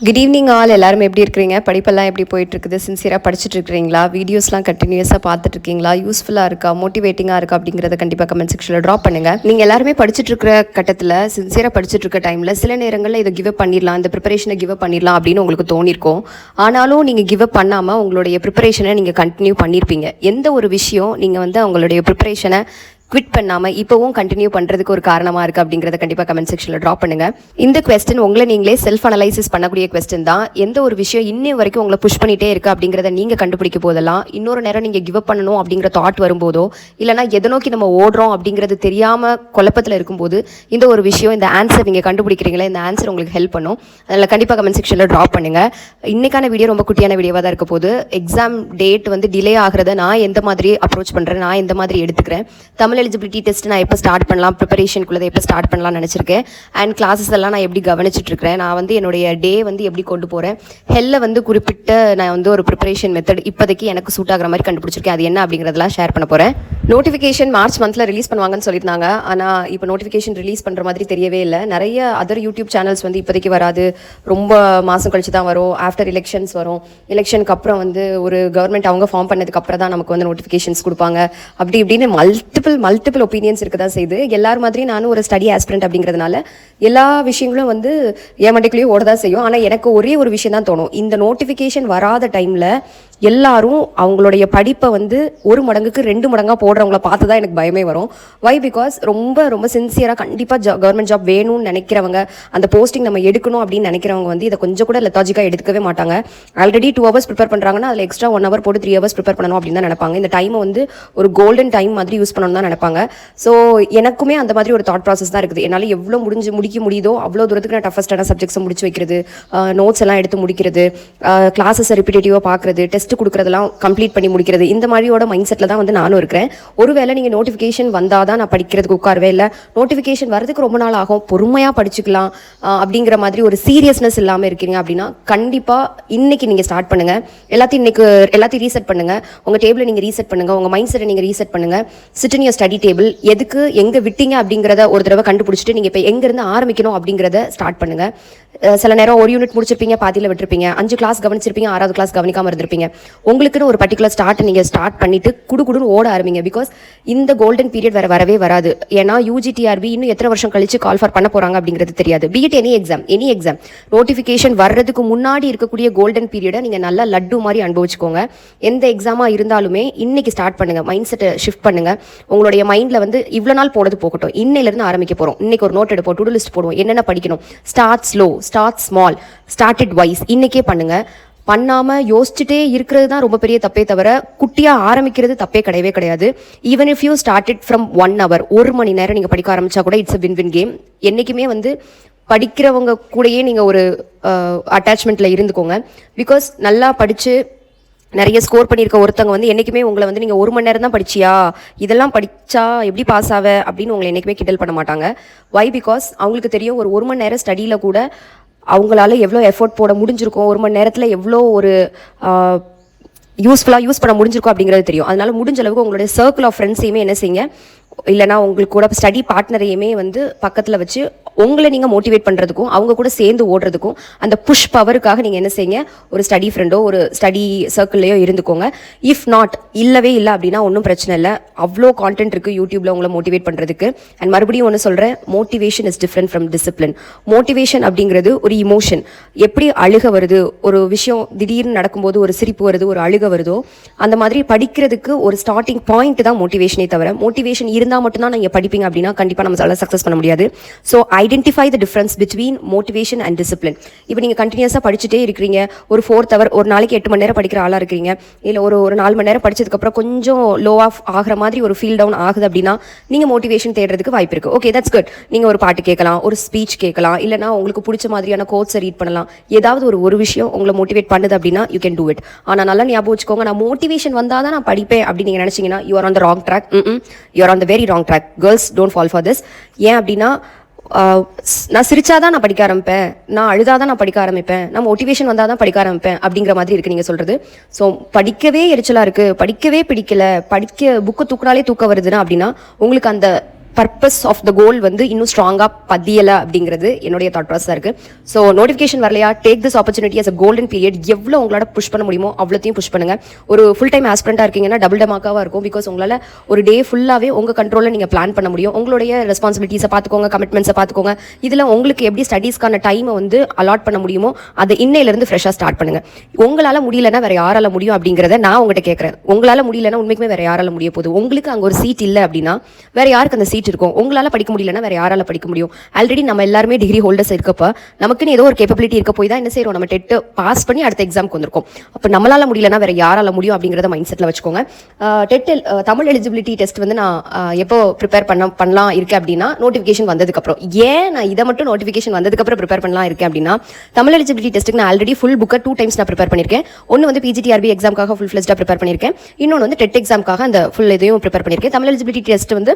Good evening all. எல்லாரும் எப்படி இருக்கிறீங்க? படிப்பெல்லாம் எப்படி போயிட்டுருக்குது? சின்சியராக படிச்சுட்டு இருக்கிறீங்களா? வீடியோஸ்லாம் கண்டினியூஸாக பார்த்துட்டு இருக்கீங்களா? யூஸ்ஃபுல்லாக இருக்கா, மோட்டிவேட்டிங்காக இருக்கா அப்படிங்கிறத கண்டிப்பாக கமெண்ட் செக்ஷனில் ட்ராப் பண்ணுங்கள். நீங்கள் எல்லாருமே படிச்சுட்டு இருக்கிற கட்டத்தில், சின்சியராக படிச்சுட்டு இருக்க டைமில் சில நேரங்களில் இதை கிவ் அப் பண்ணிடலாம், இந்த ப்ரிப்பரேஷனை கிவ் அப் பண்ணிடலாம் அப்படின்னு உங்களுக்கு தோணிருக்கும். ஆனாலும் நீங்கள் கிவ் அப் பண்ணாமல் உங்களுடைய ப்ரிப்பரேஷனை நீங்கள் கண்டினியூ பண்ணியிருப்பீங்க. எந்த ஒரு விஷயம் நீங்கள் வந்து உங்களுடைய ப்ரிப்பரேஷனை குவிட் பண்ணாமல் இப்போவும் கண்டினியூ பண்ணுறதுக்கு ஒரு காரணமாக இருக்குது அப்படிங்கிறத கண்டிப்பாக கமெண்ட் செக்ஷனில் ட்ராப் பண்ணுங்கள். இந்த கொஸ்டின் உங்களை நீங்களே செல்ஃப் அனலைசிஸ் பண்ணக்கூடிய கொஸ்டின் தான். எந்த ஒரு விஷயம் இன்னும் வரைக்கும் உங்களை புஷ் பண்ணிகிட்டே இருக்குது அப்படிங்கிறத நீங்கள் கண்டுபிடிக்க போதெல்லாம், இன்னொரு நேரம் நீங்கள் கிவ் அப் பண்ணணும் அப்படிங்கிற தாட் வரும்போதோ, இல்லைனா எதை நோக்கி நம்ம ஓடுறோம் அப்படிங்கிறது தெரியாமல் குழப்பத்தில் இருக்கும்போது இந்த ஒரு விஷயம், இந்த ஆன்சர் நீங்கள் கண்டுபிடிக்கிறீங்களா, இந்த ஆன்சர் உங்களுக்கு ஹெல்ப் பண்ணும். அதில் கண்டிப்பாக கமெண்ட் செக்ஷனில் ட்ராப் பண்ணுங்கள். இன்றைக்கான வீடியோ ரொம்ப குட்டியான வீடியோவாக தான் இருக்க போது. எக்ஸாம் டேட் வந்து டிலே ஆகிறத நான் எந்த மாதிரி அப்ரோச் பண்ணுறேன், நான் எந்த மாதிரி எடுத்துக்கிறேன், தமிழ் எலிஜிபிலிட்டி டெஸ்ட் நான் எப்போ ஸ்டார்ட் பண்ணலாம், ப்ரிப்பரேஷனுக்குள்ளதை எப்போ ஸ்டார்ட் பண்ணலாம்னு நினச்சிருக்கேன், அண்ட் கிளாஸஸ் எல்லாம் நான் எப்படி கவனிச்சுட்டு இருக்கிறேன், நான் வந்து என்னுடைய டே வந்து எப்படி கொண்டு போகிறேன், ஹெல்ல வந்து குறிப்பிட்ட நான் வந்து ஒரு ப்ரிப்பரேஷன் மெத்தட் இப்போதைக்கு எனக்கு சூட் ஆகிற மாதிரி கண்டுபிடிச்சிருக்கேன். அது என்ன அப்படிங்கிறதெல்லாம் ஷேர் பண்ண போகிறேன். நோட்டிஃபிகேஷன் மார்ச் மந்தில் ரிலீஸ் பண்ணுவாங்கன்னு சொல்லியிருந்தாங்க. ஆனால் இப்போ நோட்டிஃபிகேஷன் ரிலீஸ் பண்ணுற மாதிரி தெரியவே இல்லை. நிறைய அதர் யூடியூப் சேனல்ஸ் வந்து இப்போதைக்கு வராது, ரொம்ப மாதம் கழிச்சு தான் வரும், ஆஃப்டர் எலெக்ஷன்ஸ் வரும், எலெக்ஷனுக்கு அப்புறம் வந்து ஒரு கவர்மெண்ட் அவங்க ஃபார்ம் பண்ணதுக்கு அப்புறம் தான் நமக்கு வந்து நோட்டிஃபிகேஷன்ஸ் கொடுப்பாங்க, அப்படி இப்படின்னு மல்டிபிள் ஒப்பீனியன்ஸ் இருக்க தான் செய்யுது. எல்லாரும் மாதிரி நானும் ஒரு ஸ்டடி ஆஸ்பிரண்ட் அப்படிங்கிறதுனால எல்லா விஷயங்களும் வந்து ஏமாண்டிக்குள்ளேயே ஓட தான் செய்யும். ஆனால் எனக்கு ஒரே ஒரு விஷயம் தான் தோணும், இந்த நோட்டிஃபிகேஷன் வராத டைமில் எல்லாரும் அவங்களுடைய படிப்பை வந்து 1 மடங்குக்கு 2 மடங்காக போடுறவங்கள பார்த்து தான் எனக்கு பயமே வரும். வை? பிகாஸ் ரொம்ப சின்சியராக கண்டிப்பாக கவர்மெண்ட் ஜாப் வேணும்னு நினைக்கிறவங்க, அந்த போஸ்டிங் நம்ம எடுக்கணும் அப்படின்னு நினைக்கிறவங்க வந்து இதை கொஞ்சம் கூட லெத்தாஜிக்காக எடுக்கவே மாட்டாங்க. ஆல்ரெடி 2 ஹவர்ஸ் ப்ரிப்பேர் பண்ணுறாங்கன்னா அதில் எக்ஸ்ட்ரா 1 ஹவர் போட்டு 3 ஹவர்ஸ் ப்ரிப்பேர் பண்ணணும் அப்படின்னு தான் நினைப்பாங்க. இந்த டைமை வந்து ஒரு கோல்டன் டைம் மாதிரி யூஸ் பண்ணணும்னு தான் நினைப்பாங்க. ஸோ எனக்குமே அந்த மாதிரி ஒரு தாட் ப்ராசஸ் தான் இருக்குது. என்னால் எவ்வளோ முடிக்க முடியுதோ அவ்வளோ தூரத்துக்கு நான் டஃபஸ்டான சப்ஜெக்ட்ஸை முடிச்சு வைக்கிறது, நோட்ஸ் எல்லாம் எடுத்து முடிக்கிறது, கிளாஸஸை ரிப்பீட்டேட்டிவாக பார்க்குறது, டெஸ்ட் கொடுக்குறதெல்லாம் கம்ப்ளீட் பண்ணி முடிக்கிறது, இந்த மாதிரியோட மைண்ட் செட்டில் தான் வந்து நானும் இருக்கிறேன். ஒருவேளை நீங்கள் நோட்டிஃபிகேஷன் வந்தால் தான் நான் படிக்கிறதுக்கு உட்காரவே இல்லை, நோட்டிஃபிகேஷன் வரதுக்கு ரொம்ப நாள் ஆகும், பொறுமையாக படிச்சுக்கலாம் அப்படிங்கிற மாதிரி ஒரு சீரியஸ்னஸ் இல்லாமல் இருக்கீங்க அப்படின்னா கண்டிப்பாக இன்னைக்கு நீங்கள் ஸ்டார்ட் பண்ணுங்கள். எல்லாத்தையும் ரீசெட் பண்ணுங்கள். உங்கள் டேபிளை நீங்கள் ரீசெட் பண்ணுங்கள், உங்கள் மைண்ட் செட்டை நீங்கள் ரீசெட் பண்ணுங்கள். Sit in your study table. எதுக்கு எங்கே விட்டீங்க அப்படிங்கிறத ஒரு தடவை கண்டுபிடிச்சிட்டு நீங்கள் இப்போ எங்கேருந்து ஆரம்பிக்கணும் அப்படிங்கிறத ஸ்டார்ட் பண்ணுங்கள். சில நேரம் ஒரு யூனிட் முடிச்சிருப்பீங்க, பாதியில் விட்டுருப்பீங்க, 5 கிளாஸ் கவனிச்சிருப்பீங்க, 6வது கிளாஸ் கவனிக்காமல் இருந்திருப்பீங்க. உங்களுக்குன்னு ஒரு பர்டிகுலர் நீங்கள் ஸ்டார்ட் பண்ணிட்டு குடுன்னு ஓட ஆரம்பிங்க. பிகாஸ் இந்த கோல்டன் பீரியட் வரவே வராது. ஏன்னா யூஜிடிஆர்பி இன்னும் எத்தனை வருஷம் கழிச்சு கால் ஃபார் பண்ண போறாங்க அப்படிங்கிறது தெரியாது. பீட் எனி எக்ஸாம் நோட்டிஃபிகேஷன் வர்றதுக்கு முன்னாடி இருக்கக்கூடிய கோல்டன் பீரியடை நீங்க நல்லா லட்டு மாதிரி அனுபவிச்சுக்கோங்க. எந்த எக்ஸாமா இருந்தாலுமே இன்னைக்கு ஸ்டார்ட் பண்ணுங்க, மைண்ட் செட்டை ஷிஃப்ட் பண்ணுங்க. உங்களுடைய மைண்ட்ல வந்து இவ்வளவு நாள் போனது போகட்டும், இன்னையில இருந்து ஆரம்பிக்க போறோம். இன்னைக்கு ஒரு நோட் எடுப்போம், டு டு லிஸ்ட் போடுவோம், என்னென்ன படிக்கணும், start slow, start small, start it wise. இன்னைக்கே பண்ணுங்க. பண்ணாமல் யோசிச்சுட்டே இருக்கிறது தான் ரொம்ப பெரிய தப்பே தவிர குட்டியாக ஆரம்பிக்கிறது தப்பே கிடையாது. Even if you started from 1 hour, 1 மணி நேரம் நீங்கள் படிக்க ஆரம்பிச்சா கூட இட்ஸ் அ வின் கேம். என்றைக்குமே வந்து படிக்கிறவங்க கூடயே நீங்கள் ஒரு அட்டாச்மெண்ட்டில் இருந்துக்கோங்க. பிகாஸ் நல்லா படித்து நிறைய ஸ்கோர் பண்ணியிருக்க ஒருத்தவங்க வந்து என்றைக்குமே உங்களை வந்து நீங்கள் 1 மணி நேரம் தான் படிச்சியா, இதெல்லாம் படித்தா எப்படி பாஸ் ஆவ அப்படின்னு உங்களை என்றைக்குமே கிண்டல் பண்ண மாட்டாங்க. வை? பிகாஸ் அவங்களுக்கு தெரியும் ஒரு 1 மணி நேரம் ஸ்டடியில் கூட அவங்களால எவ்வளோ எஃபோர்ட் போட முடிஞ்சிருக்கும், 1 மணி நேரத்தில் எவ்வளோ ஒரு யூஸ்ஃபுல்லாக யூஸ் பண்ண முடிஞ்சிருக்கும் அப்படிங்கிறது தெரியும். அதனால முடிஞ்ச அளவுக்கு உங்களுடைய சர்க்கிள் ஆஃப் ஃப்ரெண்ட்ஸையுமே என்ன செய்யுங்க, இல்லைனா உங்களுக்கு கூட ஸ்டடி பார்ட்னரையுமே வந்து பக்கத்தில் வச்சு உங்களை நீங்கள் மோட்டிவேட் பண்ணுறதுக்கும் அவங்க கூட சேர்ந்து ஓடுறதுக்கும் அந்த புஷ் பவருக்காக நீங்கள் என்ன செய்யுங்க, ஒரு ஸ்டடி ஃப்ரெண்டோ ஒரு ஸ்டடி சர்க்கிள்லையோ இருந்துக்கோங்க. இஃப் நாட் இல்லை அப்படின்னா ஒன்றும் பிரச்சனை இல்லை, அவ்வளோ கான்டென்ட் இருக்குது யூடியூப்பில் உங்களை மோட்டிவேட் பண்ணுறதுக்கு. அண்ட் மறுபடியும் ஒன்று சொல்கிறேன், motivation is different from discipline. Motivation அப்படிங்கிறது ஒரு இமோஷன். எப்படி அழுக வருது, ஒரு விஷயம் திடீர்னு நடக்கும்போது ஒரு சிரிப்பு வருது, ஒரு அழுக வருதோ, அந்த மாதிரி படிக்கிறதுக்கு ஒரு ஸ்டார்டிங் பாயிண்ட் தான் மோட்டிவேஷனே தவிர, மோட்டிவேஷன் இருந்தால் மட்டும்தான் நீங்கள் படிப்பீங்க அப்படின்னா கண்டிப்பாக நம்ம சக்ஸஸ் பண்ண முடியாது. So identify the difference between motivation and discipline. இப்போ நீங்கள் கண்டினியூஸாக படிச்சுட்டே இருக்கிறீங்க, ஒரு 4th hour, ஒரு நாளைக்கு 8 மணி நேரம் படிக்கிற ஆளாக இருக்கிறீங்க, இல்லை ஒரு 4 மணி நேரம் படிச்சதுக்கப்புறம் கொஞ்சம் லோ ஆஃப் ஆகிற மாதிரி ஒரு ஃபீல் டவுன் ஆகுது அப்படின்னா நீங்கள் மோட்டிவேஷன் தேடுறதுக்கு வாய்ப்பு இருக்குது. Okay, that's good. நீங்கள் ஒரு பாட்டு கேட்கலாம், ஒரு ஸ்பீச் கேட்கலாம், இல்லைனா உங்களுக்கு பிடிச்ச மாதிரியான கோட்ஸை ரீட் பண்ணலாம். ஏதாவது ஒரு விஷயம் உங்களை மோட்டிவேட் பண்ணுது அப்படின்னா யூ கேன் டூ இட். ஆனால் நல்லா ஞாபகம் வச்சுக்கோங்க, நான் மோட்டிவேஷன் வந்தால் தான் நான் படிப்பேன் அப்படின்னு நீங்கள் நினச்சிங்கன்னா you are on the wrong track. You are on the very wrong track. Girls don't fall for this. ஏன் அப்படின்னா நான் சிரிச்சாதான் நான் படிக்க ஆரம்பிப்பேன், நான் அழுதாதான் நான் படிக்க ஆரம்பிப்பேன், நான் மோட்டிவேஷன் வந்தாதான் படிக்க ஆரம்பிப்பேன் அப்படிங்கிற மாதிரி இருக்கு நீங்க சொல்றது. ஸோ படிக்கவே எரிச்சலா இருக்கு, படிக்கவே பிடிக்கல, புக்கு தூக்குனாலே தூக்க வருதுன்னா அப்படின்னா உங்களுக்கு அந்த பர்பஸ் ஆஃப் த கோல் வந்து இன்னும் ஸ்ட்ராங்காக பதியலை அப்படிங்கிறது என்னுடைய தாட் ப்ராசஸாக இருக்குது. ஸோ நோட்டிஃபிகேஷன் வரலையா, take this opportunity as a golden period. எவ்வளோ உங்களால் புஷ் பண்ண முடியுமோ அவ்வளோத்தையும் புஷ் பண்ணுங்கள். ஒரு ஃபுல் டைம் ஆஸ்பிரண்டாக இருக்கீங்கன்னா டபுள் டமாக்காவாக இருக்கும். பிகாஸ் உங்களால் ஒரு டே ஃபுல்லாகவே உங்கள் கண்ட்ரோலில் நீங்கள் பிளான் பண்ண முடியும். உங்களுடைய ரெஸ்பான்சிபிலிட்டிஸை பார்த்துக்கோங்க, கமிட்மெண்ட்ஸை பார்த்துக்கோங்க. இதில் உங்களுக்கு எப்படி ஸ்டடீஸ்க்கான டைமை வந்து அலாட் பண்ண முடியுமோ அதை இன்னையிலேருந்து ஃப்ரெஷ்ஷாக ஸ்டார்ட் பண்ணுங்கள். உங்களால் முடியலன்னா வேறு யாரால் முடியும் அப்படிங்கிறத நான் உங்கள்கிட்ட கேட்குறேன். உங்களால் முடியலன்னா உண்மைக்குமே வேறு யாரால் முடிய போகுது? உங்களுக்கு அங்கே ஒரு சீட் இல்லை அப்படின்னா வேறு யாருக்கு அந்த சீட் இருக்கும்? உங்களால் படிக்க முடியலன்னா வேற யாரால படிக்க முடியும்? ஆல்ரெடி நம்ம எல்லாருமே டிகிரி ஹோல்டர்ஸ் இருக்கப்ப நமக்குன்னு ஏதோ ஒரு கேப்பபிலிட்டி இருக்க போய் தான் என்ன செய்யறோம், நம்ம டெட் பாஸ் பண்ணி அடுத்த எக்ஸாமுக்கு வந்திருக்கோம். அப்போ நம்மளால முடியலன்னா வேற யாரால முடியும் அப்படிங்கிறத மைண்ட் செட்டில் வச்சுக்கோங்க. டெட் தமிழ் எலிஜிபிலிட்டி டெஸ்ட் வந்து நான் எப்போ ப்ரிப்பேர் பண்ணலாம் இருக்கேன் அப்படின்னா நோட்டிஃபிகேஷன் வந்ததுக்கப்புறம். ஏன் நான் இதை மட்டும் நோட்டிஃபிகேஷன் வந்ததுக்கப்புறம் ப்ரிப்பேர் பண்ணலாம் இருக்கேன் அப்படின்னா, தமிழ் எலிஜிபிலிட்டி டெஸ்ட்டுக்கு நான் ஆல்ரெடி ஃபுல் புக்கை 2 times நான் ப்ரிப்பேர் பண்ணியிருக்கேன். ஒன்று வந்து பிஜிடிஆர்பி எக்ஸாமுக்காக ஃபுல் ஃப்ளெஜ்டாக ப்ரிப்பேர் பண்ணியிருக்கேன். இன்னொன்று வந்து டெட் எக்ஸாமுக்காக அந்த ஃபுல் இதையும் ப்ரிப்பேர் பண்ணியிருக்கேன். தமிழ் எலிஜிபிலிட்டி டெஸ்ட் வந்து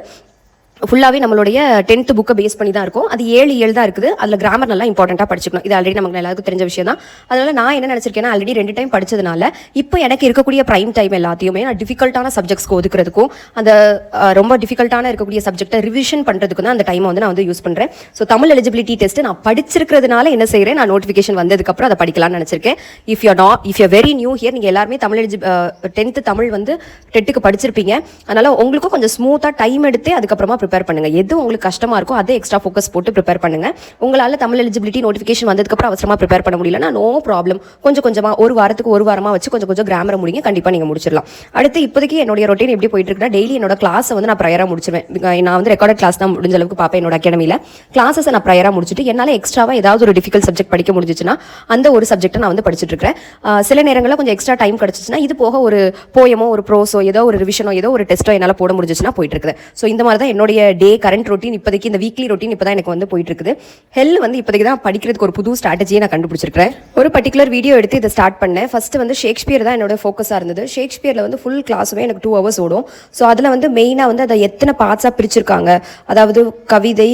ஃபுல்லாகவே நம்மளுடைய 10th புக்கை பேஸ் பண்ணி தான் இருக்கும். அது 7 தான் இருக்குது. அதில் கிராமர் நல்லா இம்பார்ட்டண்ட்டாக படிச்சுக்கணும். இது ஆல்ரெடி நமக்கு எல்லாருக்கும் தெரிஞ்ச விஷயம் தான். அதனால் நான் என்ன நினச்சிருக்கேன்னா, ஆல்ரெடி 2 டைம் படிச்சதுனால இப்போ எனக்கு இருக்கக்கூடிய ப்ரைம் டைம் எல்லாத்தையுமே நான் டிஃபிகல்ட்டான சப்ஜெக்ட்ஸ்க்கு ஒதுக்குறதுக்கும் அந்த ரொம்ப டிஃபிகல்ட்டான இருக்கக்கூடிய சப்ஜெக்ட்டை ரிவிஷன் பண்ணுறதுக்கும் தான் அந்த டைமை வந்து நான் வந்து யூஸ் பண்ணுறேன். ஸோ தமிழ் எலிஜிபிலிட்டி டெஸ்ட்டு நான் படிச்சிருக்கிறதுனால என்ன செய்கிறேன், நான் நோட்டிஃபிகேஷன் வந்ததுக்கப்புறம் அதை படிக்கலாம்னு நினச்சிருக்கேன். If you very new here, நீங்கள் எல்லாருமே தமிழ் 10th தமிழ் வந்து டெட்டுக்கு படிச்சிருப்பீங்க. அதனால் உங்களுக்கும் கொஞ்சம் ஸ்மூத்தாக டைம் எடுத்து அதுக்கப்புறமா ப்ரிப்பேர் பண்ணுங்கள். எது உங்களுக்கு கஷ்டமாக இருக்கும் அதை எக்ஸ்ட்ரா ஃபோக்கஸ் போட்டு ப்ரிப்பேர் பண்ணுங்கள். உங்களால் தமிழ் எலிஜிபிலிட்டி நோட்டிஃபிகேஷன் வந்ததுக்கப்புறம் அவசரமாக ப்ரிப்பேர் பண்ண முடியலன்னா நோ ப்ராப்ளம். கொஞ்சமாக ஒரு வாரமாக வச்சு கொஞ்சம் கிராமரை முடிங்க, கண்டிப்பாக நீங்கள் முடிச்சிடலாம். அடுத்து இப்போதைக்கு என்னுடைய ரொட்டீன் எப்படி போயிட்டு இருக்குன்னா, டெய்லி என்னோட கிளாஸை வந்து நான் ப்ரையராக முடிச்சிருவேன். நான் வந்து ரெக்கார்டட் கிளாஸ் தான் முடிஞ்ச அளவுக்கு பார்ப்பேன். என்னோட அகாடமியில் கிளாஸஸை நான் ப்ரையராக முடிச்சுட்டு என்னால் எக்ஸ்ட்ராவாக ஏதாவது ஒரு டிஃபிகல்ட் சப்ஜெக்ட் படிக்க முடிஞ்சிச்சுன்னா அந்த ஒரு சப்ஜெக்ட்டை நான் வந்து படிச்சுட்டு இருக்கிறேன். சில நேரங்களில் கொஞ்சம் எக்ஸ்ட்ரா டைம் கிடச்சிச்சுன்னா இது போக ஒரு போயமோ ஒரு ப்ரோஸோ ஏதோ ஒரு ரிவிஷனோ ஏதோ ஒரு டெஸ்ட்டோ என்னால் போட முடிஞ்சிச்சுன்னா போயிட்டு இருக்குது. ஸோ இந்த மாதிரி தான் என்னுடைய டே கரண்ட் ரொட்டீன் இப்போதைக்கு, இந்த வீக்லி ரொட்டீன் இப்போ தான் எனக்கு வந்து போயிட்டு இருக்குது. ஹெல் வந்து இப்போதைக்கு தான் படிக்கிறதுக்கு ஒரு புது ஸ்ட்ராட்டஜியை நான் கண்டுபிடிச்சிருக்கேன். ஒரு பர்டிகுலர் வீடியோ எடுத்து இதை ஸ்டார்ட் பண்ணேன். ஃபர்ஸ்ட் வந்து ஷேக்ஸ்பியர் தான் என்னோட ஃபோக்கஸாக இருந்தது. ஷேக்ஸ்பியரில் வந்து ஃபுல் கிளாஸுமே எனக்கு 2 hours ஓடும். ஸோ அதில் வந்து மெயினாக வந்து அதை எத்தனை பார்ட்ஸாக பிரிச்சிருக்காங்க, அதாவது கவிதை,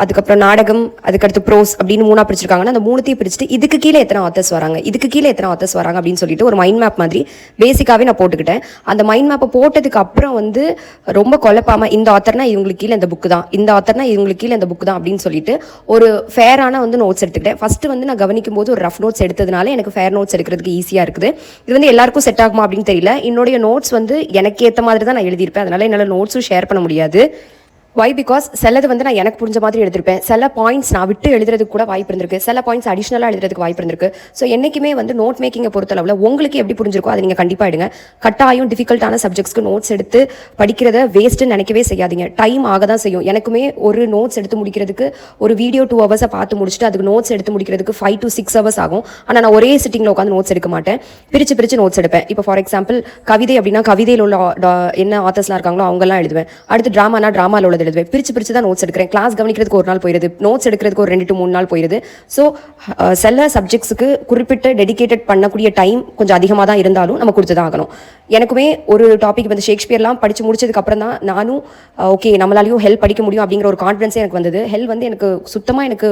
அதுக்கப்புறம் நாடகம், அதுக்கடுத்து ப்ரோஸ் அப்படின்னு 3 பிரிச்சிருக்காங்கன்னா அந்த 3த்தையும் பிரிச்சுட்டு இதுக்கு கீழே எத்தனை ஆத்தர்ஸ் வராங்க, இதுக்கு கீழே எத்தனை ஆத்தர்ஸ் வராங்க அப்படின்னு சொல்லிட்டு ஒரு மைண்ட் மேப் மாதிரி பேசிக்காகவே நான் போட்டுக்கிட்டேன். அந்த மைண்ட் மேப்பை போட்டதுக்கு அப்புறம் வந்து ரொம்ப குழப்பாமல் இந்த ஆத்தர்னா இவங்களுக்கு கீழே இந்த புக்கு தான், இந்த ஆத்தர்னா இவங்களுக்கு கீழே இந்த புக்கு தான் அப்படின்னு சொல்லிட்டு ஒரு ஃபேரான வந்து நோட்ஸ் எடுத்துக்கிட்டேன். ஃபர்ஸ்ட் வந்து நான் கவனிக்கும் போது ஒரு ரஃப் நோட்ஸ் எடுத்ததுனால எனக்கு ஃபேர் நோட்ஸ் எடுக்கிறதுக்கு ஈஸியாக இருக்குது. இது வந்து எல்லாருக்கும் செட் ஆகுமா அப்படின்னு தெரியல. என்னுடைய நோட்ஸ் வந்து எனக்கு ஏற்ற மாதிரி தான் நான் எழுதியிருப்பேன். அதனால என்னால் நோட்ஸும் ஷேர் பண்ண முடியாது. வை பிகாஸ் சிலது வந்து நான் எனக்கு புரிஞ்ச மாதிரி எடுத்திருப்பேன். சில பாயிண்ட்ஸ் நான் விட்டு எழுதுறதுக்கு கூட வாய்ப்பு இருந்திருக்கு, சில பாயிண்ட்ஸ் அடிஷனலாக எழுதுறதுக்கு வாய்ப்பு இருந்திருக்கு. ஸோ என்றைக்குமே வந்து நோட் மேக்கிங்கை பொறுத்தளவில் உங்களுக்கு எப்படி புரிஞ்சிருக்கோ அதை நீங்கள் கண்டிப்பாக எடுங்க. கட்டாயம் டிஃபிகல்ட்டான சப்ஜெக்ட்ஸ்க்கு நோட்ஸ் எடுத்து படிக்கிறத வேஸ்ட்டுன்னு நினைக்கவே செய்யாதீங்க. டைம் ஆக தான் செய்யும். எனக்குமே ஒரு நோட்ஸ் எடுத்து முடிக்கிறதுக்கு ஒரு வீடியோ 2 hours பார்த்து முடிச்சுட்டு அதுக்கு நோட்ஸ் எடுத்து முடிக்கிறதுக்கு 5 to 6 hours ஆகும். ஆனால் நான் ஒரே சிட்டிங்கில் உட்காந்து நோட்ஸ் எடுக்க மாட்டேன், பிரித்து நோட்ஸ் எடுப்பேன். இப்போ ஃபார் எக்ஸாம்பிள் கவிதை அப்படின்னா கவிதையில் உள்ள என்ன ஆத்தர்ஸ்லாம் இருக்காங்களோ அவங்கெல்லாம் எழுதுவேன். அடுத்து ட்ராமானா ட்ராமாவில் உள்ளது எழுதுவேன். பிரிச்சு தான் நோட்ஸ் எடுக்கிறேன். கிளாஸ் கவனிக்கிறதுக்கு ஒரு நாள் போயிடுது, நோட்ஸ் எடுக்கிறதுக்கு ஒரு 2 to 3 நாள் போயிடுது. ஸோ சில சப்ஜெக்ட்ஸுக்கு குறிப்பிட்ட டெடிகேட்டட் பண்ணக்கூடிய டைம் கொஞ்சம் அதிகமாக தான் இருந்தாலும் நம்ம கொடுத்து தான் ஆகணும். எனக்குமே ஒரு டாபிக் வந்து ஷேக்ஸ்பியர்லாம் படித்து முடிச்சதுக்கு அப்புறம் தான் நானும் ஓகே நம்மளாலையும் ஹெல் படிக்க முடியும் அப்படிங்கிற ஒரு கான்ஃபிடன்ஸே எனக்கு வந்தது. ஹெல் வந்து எனக்கு சுத்தமாக எனக்கு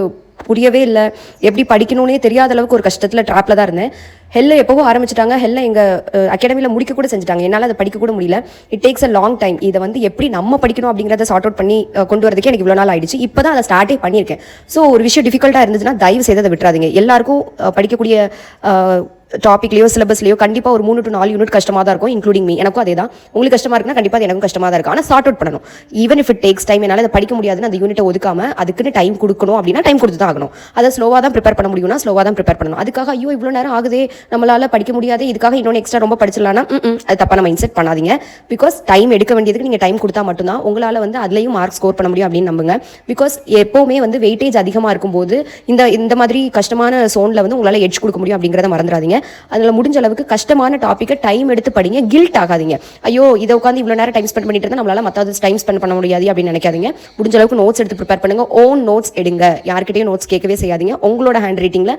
புரியவே இல்லை, எப்படி படிக்கணும்னே தெரியாத அளவுக்கு ஒரு கஷ்டத்தில் ட்ராப்பில் தான் இருந்தேன். ஹெல்ல எப்போவோ ஆரம்பிச்சிட்டாங்க, ஹெல்ல எங்கள் அகாடமியில் முடிக்க கூட செஞ்சுட்டாங்க, என்னால் அதை படிக்க கூட முடியல. It takes a long time. இதை வந்து எப்படி நம்ம படிக்கணும் அப்படிங்கிறத சார்ட் அவுட் பண்ணி கொண்டு வரதுக்கு எனக்கு இவ்வளோ நாள் ஆயிடுச்சு. இப்போ தான் அதை ஸ்டார்ட்டே பண்ணியிருக்கேன். ஸோ ஒரு விஷயம் டிஃபிகல்ட்டாக இருந்துச்சுன்னா தயவு செய்து அதை விட்டுறாதீங்க. எல்லாருக்கும் படிக்கக்கூடிய டாபிக்லையோ சிலபஸ்லையோ கண்டிப்பாக ஒரு 3 to 4 யூனிட் கஷ்டமாக தான் இருக்கும், இன்க்ளூடிங் மீ. எனக்கும் அதே தான். உங்களுக்கு கஷ்டமாக இருக்குன்னா கண்டிப்பாக அது எனக்கும் கஷ்டமாக தான் இருக்கும். ஆனால் சார்ட் அவுட் பண்ணணும். Even if it takes time, என்னால் அதை படிக்க முடியாதுன்னு அந்த யூனிட்டை ஒதுக்காம அதுக்குன்னு டைம் கொடுக்கணும் அப்படின்னா டைம் கொடுத்து தான் ஆகணும். அதை ஸ்லோவாக தான் ப்ரிப்பேர் பண்ண முடியும்னா ஸ்லோவாக தான் ப்ரிப்பேர் பண்ணணும். அதுக்காக ஐயோ இவ்வளோ நேரம் ஆகுதே நம்மளால் படிக்க முடியாது, இதுக்காக இன்னொன்று எக்ஸ்ட்ரா ரொம்ப படிச்சிடலாம்னா அது தப்பான மைண்ட் செட் பண்ணாதீங்க. பிகாஸ் டைம் எடுக்க வேண்டியதுக்கு நீங்கள் டைம் கொடுத்தா மட்டும்தான் உங்களால் வந்து அதுலேயும் மார்க் ஸ்கோர் பண்ண முடியும் அப்படின்னு நம்புங்க. பிகாஸ் எப்போவுமே வந்து வெயிட்டேஜ் அதிகமாக இருக்கும்போது இந்த மாதிரி கஷ்டமான சோனில் வந்து உங்களால் எட்ஜ் கொடுக்க முடியும் அப்படிங்கிறத மறந்துடாதீங்க. அதனால் முடிஞ்ச அளவுக்கு கஷ்டமான டாப்பிக்கை டைம் எடுத்து படிங்க. கில்ட் ஆகாதீங்க, ஐயோ இதை உட்காந்து இவ்வளோ நேரம் டைம் ஸ்பெண்ட் பண்ணிட்டு இருந்தால் நம்மளால மற்ற டைம் ஸ்பெண்ட் பண்ண முடியாது அப்படின்னு நினைக்காதீங்க. முடிஞ்ச அளவுக்கு நோட்ஸ் எடுத்து ப்ரிப்பேர் பண்ணுங்க. ஓன் நோட்ஸ் எடுங்க, யார்கிட்டையும் நோட்ஸ் கேட்கவே செய்யாதீங்க. உங்களோட ஹேண்ட் ரைட்டிங்கில்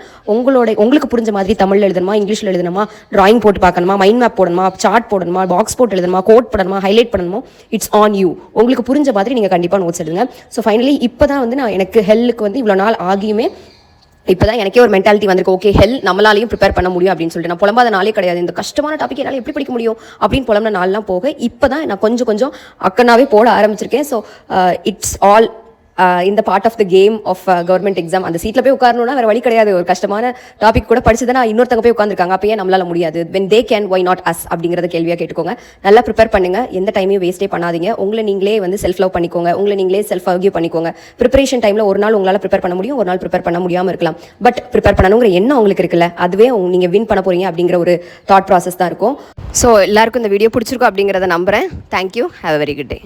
உங்களுக்கு புரிஞ்ச மாதிரி தமிழில் எழுதணுமா, இங்கிலீஷில் எழுதணுமா, டிராயிங் போட்டு பார்க்கணுமா, மைண்ட் மேப் போடணுமா, சார்ட் போடணுமா, பாக்ஸ் போட்டு எழுதணுமா, கோட் பண்ணணுமா, ஹைலைட் பண்ணணுமோ, இட்ஸ் ஆன் யூ. உங்களுக்கு புரிஞ்ச மாதிரி நீங்கள் கண்டிப்பாக நோட்ஸ் எடுங்க. ஸோ ஃபைனலி இப்போ தான் வந்து நான் எனக்கு ஹெல்லுக்கு வந்து இவ்வளோ நாள் ஆகியுமே இப்போ தான் எனக்கே ஒரு மென்டாலிட்டி வந்திருக்கு, ஓகே ஹெல் நம்மளாலையும் ப்ரிப்பேர் பண்ண முடியும் அப்படின்னு சொல்லிட்டு. நான் புலம்பாத நாளே கிடையாது, இந்த கஷ்டமான டாபிக் என்னால் எப்படி படிக்க முடியும் அப்படின்னு புலம்புன நாள்லாம் போக இப்போ தான் நான் கொஞ்சம் கொஞ்சம் அக்கனாவே போட ஆரம்பிச்சிருக்கேன். ஸோ இட்ஸ் ஆல் இந்த part of the game of government exam. அந்த சீட்டில் போய் உட்காரணும்னா வேறு வழி கிடையாது. ஒரு கஷ்டமான டாபிக் கூட படிச்சுதானே இன்னொருத்தங்க போய் உட்காந்துருக்காங்க, அப்போ ஏன் நம்மளால முடியாது? when they can why not us அப்படிங்கிறத கேள்வியாக கேட்டுக்கோங்க. நல்லா ப்ரிப்பேர் பண்ணுங்க, எந்த டைமையும் வேஸ்ட்டே பண்ணாதீங்க. உங்களை நீங்களே வந்து செல்ஃப் லவ் பண்ணிக்கோங்க, உங்களை நீங்களே செல்ஃப் அர்கியூ பண்ணிக்கோங்க. ப்ரிப்பரேஷன் டைமில் ஒரு நாள் உங்களால் ப்ரிப்பேர் பண்ண முடியும், ஒரு நாள் ப்ரிப்பேர் பண்ண முடியாமல் இருக்கலாம். பட் ப்ரிப்பேர் பண்ணணுங்கிற எண்ணம் உங்களுக்கு இருக்குல்ல, அதுவே நீங்கள் வின் பண்ண போறீங்க அப்படிங்கிற ஒரு தாட் ப்ராசஸ் தான் இருக்கும். ஸோ எல்லாருக்கும் இந்த வீடியோ பிடிச்சிருக்கும் அப்படிங்கிறத நம்புகிறேன். Thank you, have a very good day.